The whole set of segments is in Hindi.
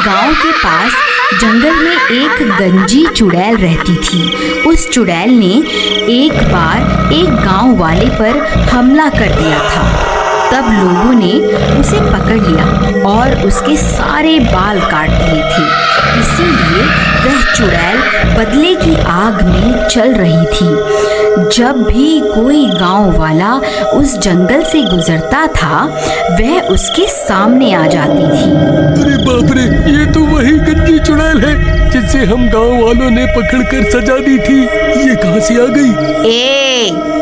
गांव के पास जंगल में एक गंजी चुड़ैल रहती थी। उस चुड़ैल ने एक बार एक गांव वाले पर हमला कर दिया था। तब लोगों ने उसे पकड़ लिया और उसके सारे बाल काट दिए थे। इसीलिए वह चुड़ैल बदले की आग में जल रही थी। जब भी कोई गांव वाला उस जंगल से गुजरता था, वह उसके सामने आ जाती थी। अरे बाप रे, ये तो वही गंजी चुड़ैल है जिसे हम गांव वालों ने पकड़कर सजा दी थी। ये कहां से आ गई?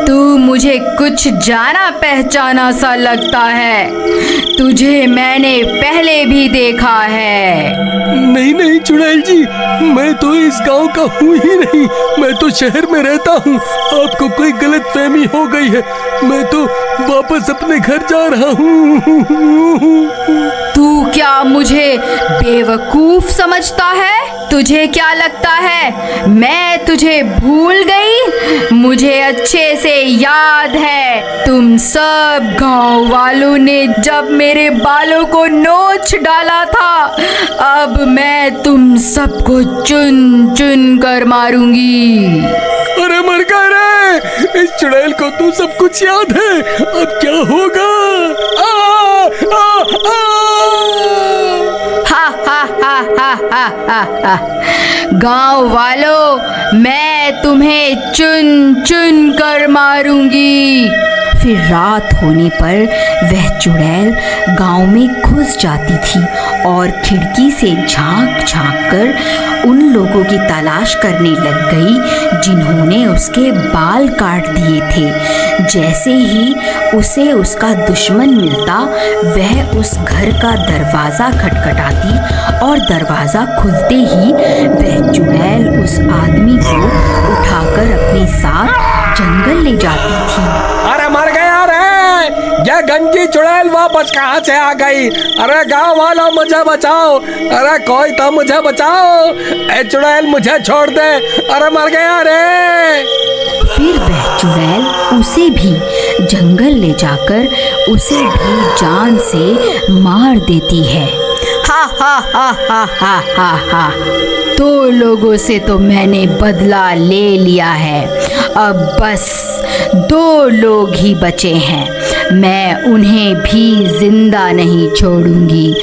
तू मुझे कुछ जाना पहचाना सा लगता है। तुझे मैंने पहले भी देखा है। नहीं चुड़ैल जी, मैं तो इस गांव का हूँ ही नहीं। मैं तो शहर में रहता हूँ। आपको कोई गलतफहमी हो गई है। मैं तो वापस अपने घर जा रहा हूँ। तू क्या मुझे बेवकूफ समझता है? तुझे क्या लगता है मैं तुझे भूल गई? मुझे अच्छे से याद है, तुम सब गांव वालों ने जब मेरे बालों को नोच डाला था। अब मैं तुम सबको चुन चुन कर मारूंगी। अरे मर गए रे! इस चुड़ैल को तो सब कुछ याद है। अब क्या होगा? गांव वालों, मैं तुम्हें चुन चुन कर मारूंगी। फिर रात होने पर वह चुड़ैल गांव में घुस जाती थी और खिड़की से झांक झांक कर उन लोगों की तलाश करने लग गई जिन्होंने उसके बाल काट दिए थे। जैसे ही उसे उसका दुश्मन मिलता, वह उस घर का दरवाज़ा खटखटाती और दरवाज़ा खुलते ही वह चुड़ैल उस आदमी को उठाकर अपने साथ जंगल ले जाती थी। अरे मर गया रे! यह गंजी चुड़ैल वापस कहाँ से आ गई? अरे गांव वालों, मुझे बचाओ! अरे कोई तो मुझे बचाओ! ए चुड़ैल, मुझे छोड़ दे! अरे मर गया रे! फिर वह चुड़ैल उसे भी जंगल ले जाकर उसे भी जान से मार देती है। हा हा हा हा हा हा हा। दो लोगों से तो मैंने बदला ले लिया है। अब बस 2 लोग ही बचे हैं। मैं उन्हें भी जिंदा नहीं छोड़ूंगी।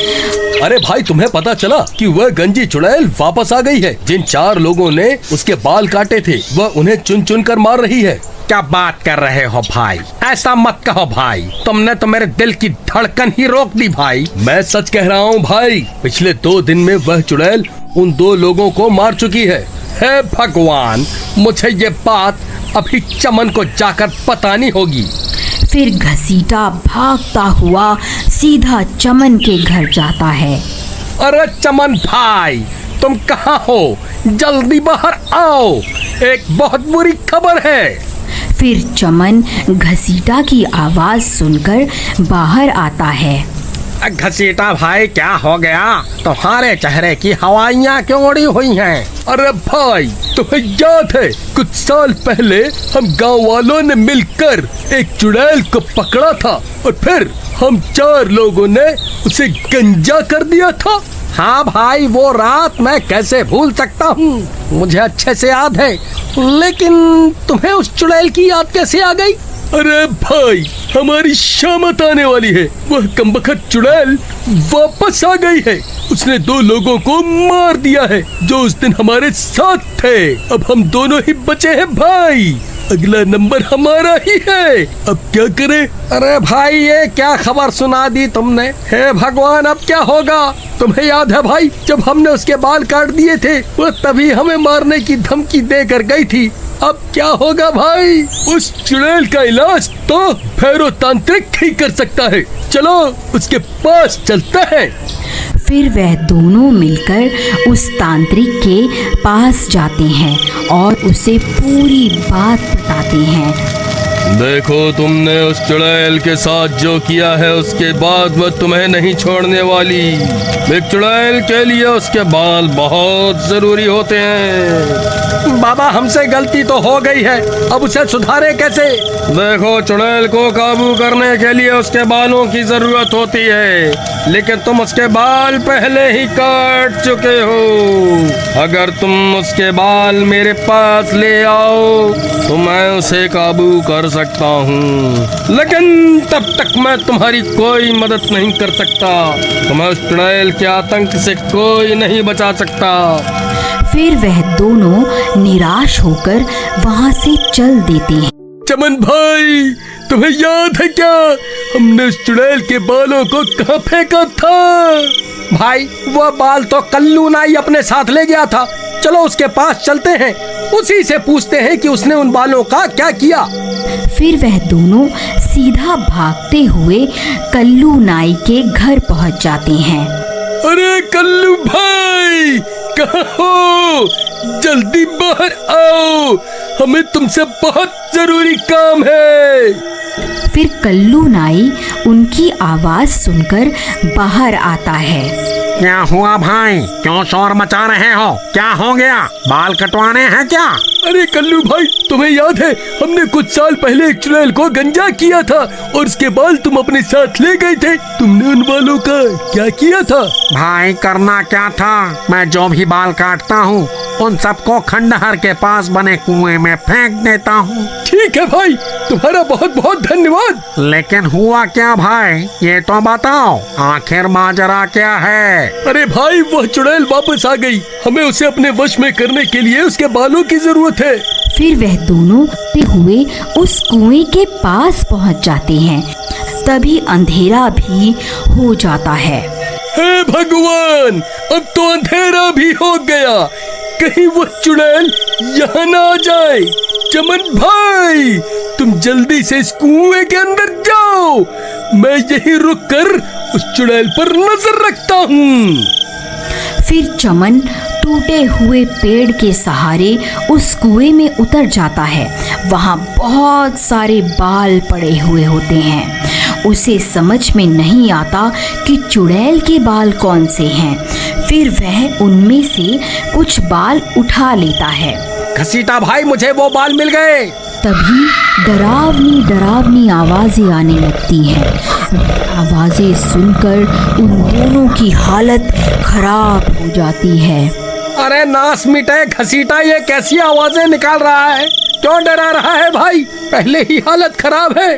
अरे भाई, तुम्हें पता चला कि वह गंजी चुड़ैल वापस आ गई है? जिन 4 लोगों ने उसके बाल काटे थे, वह उन्हें चुन चुन कर मार रही है। क्या बात कर रहे हो भाई? ऐसा मत कहो भाई, तुमने तो मेरे दिल की धड़कन ही रोक दी भाई। मैं सच कह रहा हूँ भाई। पिछले 2 दिन में वह चुड़ैल उन 2 लोगों को मार चुकी है। हे भगवान, मुझे ये बात अभी चमन को जाकर बतानी होगी। फिर घसीटा भागता हुआ सीधा चमन के घर जाता है। अरे चमन भाई, तुम कहाँ हो? जल्दी बाहर आओ, एक बहुत बुरी खबर है। फिर चमन घसीटा की आवाज सुनकर बाहर आता है। घसीटा भाई, क्या हो गया? तुम्हारे चेहरे की हवाइयाँ क्यों उड़ी हुई हैं? अरे भाई, तुम्हें याद है कुछ साल पहले हम गांव वालों ने मिलकर एक चुड़ैल को पकड़ा था और फिर हम 4 लोगों ने उसे गंजा कर दिया था? हाँ भाई, वो रात मैं कैसे भूल सकता हूँ, मुझे अच्छे से याद है। लेकिन तुम्हें उस चुड़ैल की याद कैसे आ गई? अरे भाई, हमारी शामत आने वाली है। वह कमबख्त चुड़ैल वापस आ गई है। उसने 2 लोगों को मार दिया है जो उस दिन हमारे साथ थे। अब हम दोनों ही बचे हैं भाई। अगला नंबर हमारा ही है। अब क्या करें? अरे भाई, ये क्या खबर सुना दी तुमने? हे भगवान, अब क्या होगा? तुम्हें याद है भाई, जब हमने उसके बाल काट दिए थे, वो तभी हमें मारने की धमकी देकर गई थी। अब क्या होगा भाई? उस चुड़ैल का इलाज तो भैरव तांत्रिक ही कर सकता है। चलो उसके पास चलते हैं। फिर वह दोनों मिलकर उस तांत्रिक के पास जाते हैं और उसे पूरी बात बताते हैं। देखो, तुमने उस चुड़ैल के साथ जो किया है उसके बाद वह तुम्हें नहीं छोड़ने वाली। एक चुड़ैल के लिए उसके बाल बहुत जरूरी होते हैं। बाबा, हमसे गलती तो हो गई है, अब उसे सुधारे कैसे? देखो, चुड़ैल को काबू करने के लिए उसके बालों की जरूरत होती है, लेकिन तुम उसके बाल पहले ही काट चुके हो। अगर तुम उसके बाल मेरे पास ले आओ तो मैं उसे काबू कर सकता हूँ, लेकिन तब तक मैं तुम्हारी कोई मदद नहीं कर सकता। तुम्हें उस चुड़ैल के आतंक से कोई नहीं बचा सकता। फिर वह दोनों निराश होकर वहां से चल देते हैं। चमन भाई, तुम्हें याद है क्या, हमने उस चुड़ैल के बालों को कहाँ फेंका था? भाई, वह बाल तो कल्लू नाई अपने साथ ले गया था। चलो उसके पास चलते हैं, उसी से पूछते हैं कि उसने उन बालों का क्या किया। फिर वह दोनों सीधा भागते हुए कल्लू नाई के घर पहुंच जाते हैं। अरे कल्लू भाई, कहाँ हो? जल्दी बाहर आओ, हमें तुमसे बहुत जरूरी काम है। फिर कल्लू नाई उनकी आवाज सुनकर बाहर आता है। क्या हुआ भाई, क्यों शोर मचा रहे हो? क्या हो गया, बाल कटवाने हैं क्या? अरे कल्लू भाई, तुम्हें याद है हमने कुछ साल पहले एक चुड़ैल को गंजा किया था और उसके बाल तुम अपने साथ ले गए थे। तुमने उन बालों का क्या किया था? भाई, करना क्या था, मैं जो भी बाल काटता हूँ उन सबको खंडहर के पास बने कुएं में फेंक देता हूँ। ठीक है भाई, तुम्हारा बहुत बहुत धन्यवाद। लेकिन हुआ क्या भाई, ये तो बताओ, आखिर माजरा क्या है? अरे भाई, वह चुड़ैल वापस आ गई। हमें उसे अपने वश में करने के लिए उसके बालों की जरूरत है। फिर वह दोनों हुए उस कुएं के पास पहुंच जाते हैं। तभी अंधेरा भी हो जाता है। हे भगवान, अब तो अंधेरा भी हो गया, कहीं वो चुड़ैल यहाँ ना आ जाए। चमन भाई, तुम जल्दी से इस कुएं के अंदर जाओ, मैं यहीं रुककर उस चुड़ैल पर नजर रखता हूँ। फिर चमन टूटे हुए पेड़ के सहारे उस कुएं में उतर जाता है। वहाँ बहुत सारे बाल पड़े हुए होते हैं। उसे समझ में नहीं आता कि चुड़ैल के बाल कौन से हैं। फिर वह उनमें से कुछ बाल उठा लेता है। घसीटा भाई, मुझे वो बाल मिल गए। तभी डरावनी डरावनी आवाजें आने लगती हैं। आवाजें सुनकर उन दोनों की हालत खराब हो जाती है। अरे नास मिटे घसीटा, ये कैसी आवाजें निकाल रहा है? क्यों डरा रहा है भाई? पहले ही हालत खराब है।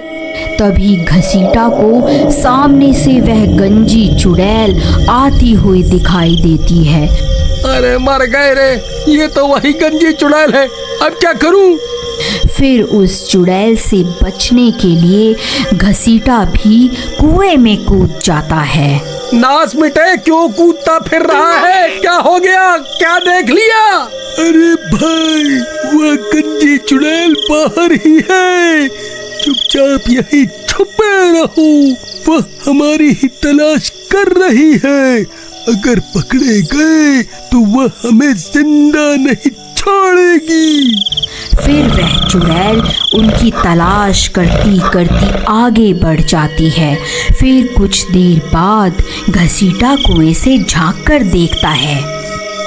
तभी घसीटा को सामने से वह गंजी चुड़ैल आती हुई दिखाई देती है। अरे मर गए रे, ये तो वही गंजी चुड़ैल है, अब क्या करूं? फिर उस चुड़ैल से बचने के लिए घसीटा भी कुएं में कूद जाता है। नास मिटे, क्यों कूदता फिर रहा है? क्या हो गया, क्या देख लिया? अरे भाई, वह गंजी चुड़ैल बाहर ही है, चुपचाप यहीं छुपे रहो, वह हमारी ही तलाश कर रही है। अगर पकड़े गए तो वह हमें जिंदा नहीं छोड़ेगी। फिर वह चुड़ैल उनकी तलाश करती करती आगे बढ़ जाती है। फिर कुछ देर बाद घसीटा कुएं से झांक कर देखता है।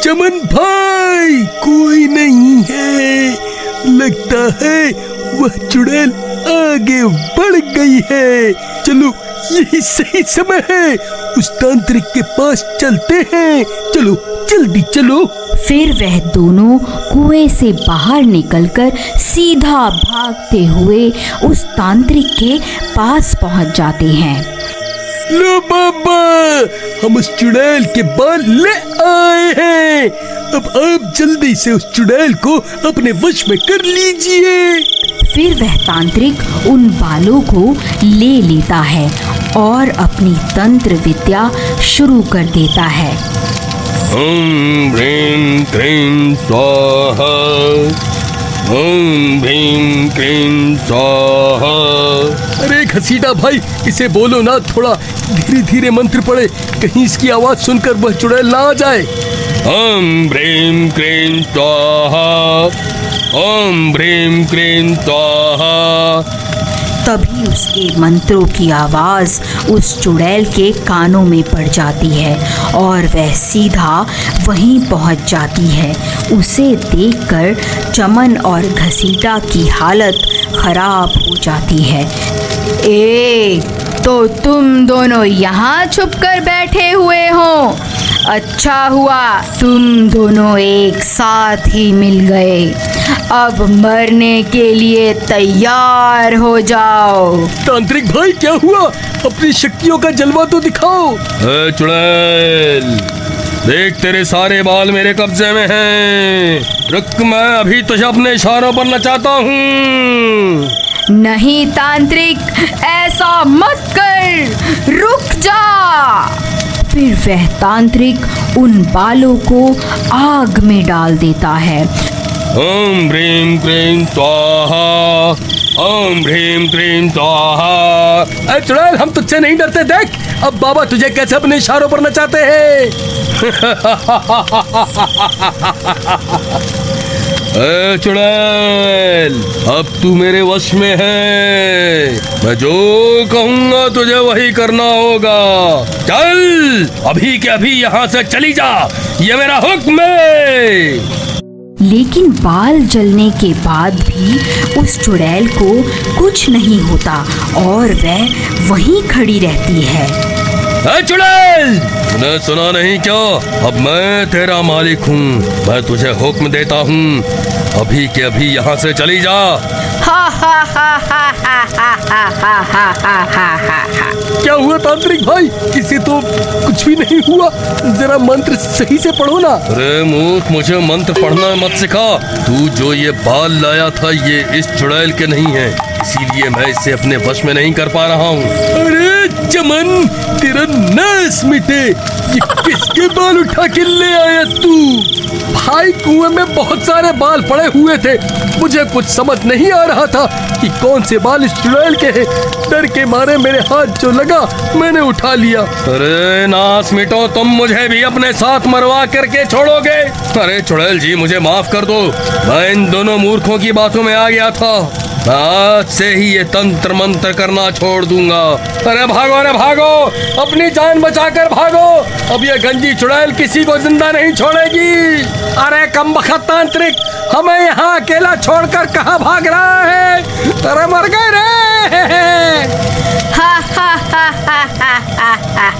चमन भाई, कोई नहीं है, लगता है वह चुड़ैल आगे बढ़ गई है। चलो, यही सही समय है, उस तांत्रिक के पास चलते हैं। चलो, जल्दी चलो। फिर वह दोनों कुएं से बाहर निकलकर सीधा भागते हुए उस तांत्रिक के पास पहुंच जाते हैं। लो बाबा, हम उस चुड़ैल के बाल ले आए हैं। अब आप जल्दी से उस चुड़ैल को अपने वश में कर लीजिए। फिर वह तांत्रिक उन बालों को ले लेता है और अपनी तंत्र विद्या शुरू कर देता है। ओम ह्रीं क्लीं स्वाहा, ओम भीं क्लीं स्वाहा। अरे घसीटा भाई, इसे बोलो ना, थोड़ा धीरे धीरे मंत्र पढ़े, कहीं इसकी आवाज सुनकर वह चुड़ैल ना आ जाए। ओम ह्रीं क्लीं स्वाहा, ओम ह्रीं क्लीं स्वाहा, तभी उसके मंत्रों की आवाज़ उस चुड़ैल के कानों में पड़ जाती है और वह सीधा वहीं पहुंच जाती है। उसे देखकर चमन और घसीटा की हालत खराब हो जाती है। ए, तो तुम दोनों यहाँ छुप कर बैठे हुए हो? अच्छा हुआ तुम दोनों एक साथ ही मिल गए। अब मरने के लिए तैयार हो जाओ। तांत्रिक भाई क्या हुआ? अपनी शक्तियों का जलवा तो दिखाओ। चुड़ैल, देख तेरे सारे बाल मेरे कब्जे में हैं। रुक, मैं अभी तुझे अपने इशारों पर नचाता हूँ। नहीं तांत्रिक, ऐसा मत कर, रुक जा। फिर वह तांत्रिक उन बालों को आग में डाल देता है। ओम ह्रीं क्लीं स्वाहा, ओम ह्रीं क्लीं स्वाहा। चुड़ैल, हम तुझसे नहीं डरते। देख अब बाबा तुझे कैसे अपने इशारों पर नचाते हैं। चुड़ैल, अब तू मेरे वश में है। मैं जो कहूंगा तुझे वही करना होगा। चल, अभी के अभी यहाँ से चली जा, ये मेरा हुक्म है। लेकिन बाल जलने के बाद भी उस चुड़ैल को कुछ नहीं होता और वह वहीं खड़ी रहती है। चुड़ैल, तूने सुना नहीं क्या? अब मैं तेरा मालिक हूँ। मैं तुझे हुक्म देता हूँ, अभी के अभी यहाँ से चली जा। हा हा हा हा हा हा हा हा हा हा हा हा हा। क्या हुआ तांत्रिक भाई? किसी तो कुछ भी नहीं हुआ। जरा मंत्र सही से पढ़ो ना। अरे मूर्ख, मुझे मंत्र पढ़ना मत सिखा। तू जो ये बाल लाया था ये इस चुड़ैल के नहीं है, इसीलिए मैं इसे अपने वश में नहीं कर पा रहा हूँ। अरे चमन, तेरा नाश मिटे। ये किसके बाल उठा के ले आया तू? भाई, कुएं में बहुत सारे बाल पड़े हुए थे। मुझे कुछ समझ नहीं आ रहा था कि कौन से बाल इस चुड़ैल के हैं। डर के मारे मेरे हाथ जो लगा मैंने उठा लिया। अरे नाश मिटो, तुम मुझे भी अपने साथ मरवा करके छोड़ोगे? अरे चुड़ैल जी, मुझे माफ कर दो। मैं इन दोनों मूर्खों की बातों में आ गया था। मैं आज से ही ये तंत्र मंत्र करना छोड़ दूंगा। अरे भागो, अरे भागो, अपनी जान बचाकर भागो। अब ये गंजी चुड़ैल किसी को जिंदा नहीं छोड़ेगी। अरे कमबख्त तांत्रिक, हमें यहाँ अकेला छोड़कर कहाँ भाग रहा है? अरे मर गए रे। हा हा हा हा हा हा हा।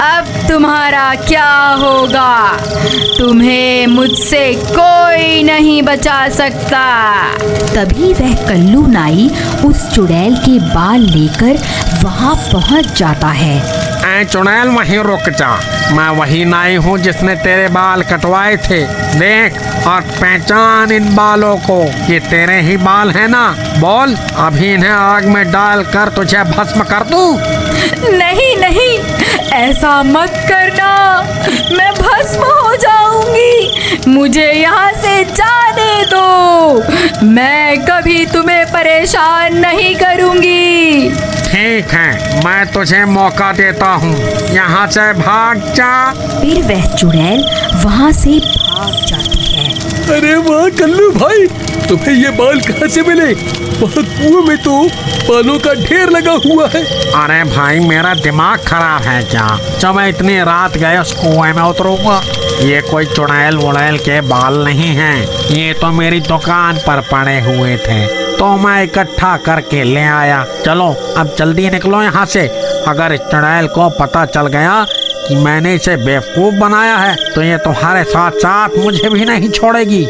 अब तुम्हारा क्या होगा? तुम्हें मुझसे कोई नहीं बचा सकता। तभी वह कल्लू नाई उस चुड़ैल के बाल लेकर वहां पहुंच जाता है। ऐ चुड़ैल, वहीं रुक जा। मैं वही नाई हूँ जिसने तेरे बाल कटवाए थे। देख और पहचान इन बालों को, ये तेरे ही बाल है ना? बोल, अभी इन्हें आग में डालकर तुझे भस्म कर दूं? नहीं नहीं, ऐसा मत करना, मैं भस्म हो जाऊंगी। मुझे यहाँ से जाने दो, मैं कभी तुम्हें परेशान नहीं करूंगी। ठीक है, मैं तुझे मौका देता हूँ, यहाँ से भाग जा। फिर वह चुड़ैल वहाँ से भाग जाती है। अरे वाह कल्लू भाई, तुम्हें ये बाल कहाँ से मिले? वहाँ कुएं में तो बालों का ढेर लगा हुआ है। अरे भाई, मेरा दिमाग खराब है क्या? जब मैं इतनी रात गए उस कुएं में उतरूंगा। ये कोई चुड़ैल वुड़ैल के बाल नहीं हैं, ये तो मेरी दुकान पर पड़े हुए थे, तो मैं इकट्ठा करके ले आया। चलो अब जल्दी निकलो यहाँ से। अगर इस चुड़ैल को पता चल गया कि मैंने इसे बेवकूफ बनाया है तो ये तुम्हारे साथ साथ मुझे भी नहीं छोड़ेगी।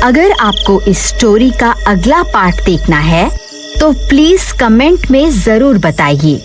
अगर आपको इस स्टोरी का अगला पार्ट देखना है तो प्लीज कमेंट में जरूर बताइए।